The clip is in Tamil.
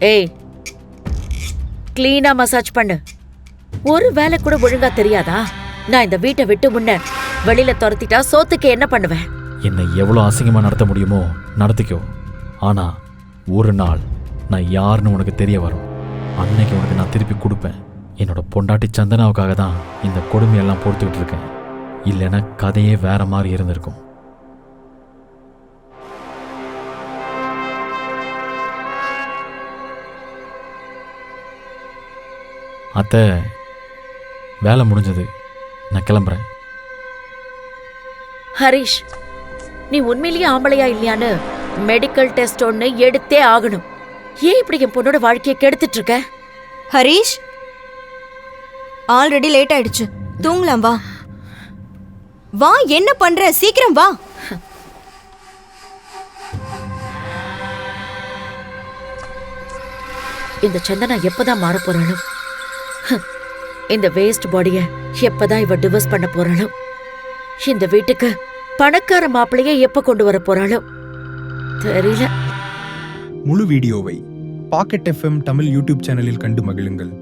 ஏய், கிளீனா மசாஜ் பண்ணு. ஒரு வேலை கூட ஒழுங்கா தெரியாதா? நான் இந்த வீட்டை விட்டு முன்ன வெளியில துரத்திட்டா சோத்துக்கு என்ன பண்ணுவேன்? என்னை எவ்வளோ அசிங்கமாக நடத்த முடியுமோ நடத்திக்கோ. ஆனா ஒரு நாள் நான் யாருன்னு உனக்கு தெரிய வரும். அன்னைக்கு உனக்கு நான் திருப்பி கொடுப்பேன். என்னோட பொண்டாட்டி சந்தனாவுக்காக தான் இந்த கொடுமையெல்லாம் பொறுத்துக்கிட்டு இருக்கேன். இல்லைன்னா கதையே வேற மாதிரி இருந்திருக்கும். அத்தை, வேலை முடிஞ்சது, நான் கிளம்புறேன். ஹரிஷ், நீ உண்மையிலேயே ஆம்பளையா இல்லையான்னு மெடிக்கல் டெஸ்ட் ஒன்னு எடுத்தே ஆகணும். ஏன் இப்படி என் பொண்ணோட வாழ்க்கையை கெடுத்துட்டு இருக்க? ஹரிஷ், ஆல்ரெடி லேட் ஆயிடுச்சு, தூங்கலாம். வா வா, என்ன பண்ற? சீக்கிரம் வா. இந்த சந்தனா எப்பதான் மாற போறாளோ? இந்த வேஸ்ட் பாடிய எப்பதான் இவ டிவோர்ஸ் பண்ண போறாளோ? இந்த வீட்டுக்கு பணக்கார மாப்பிள்ளைய எப்ப கொண்டு வர போறாளோ தெரியல. முழு வீடியோவை பாக்கெட் FM தமிழ் யூடியூப் சேனலில் கண்டு மகிழுங்கள்.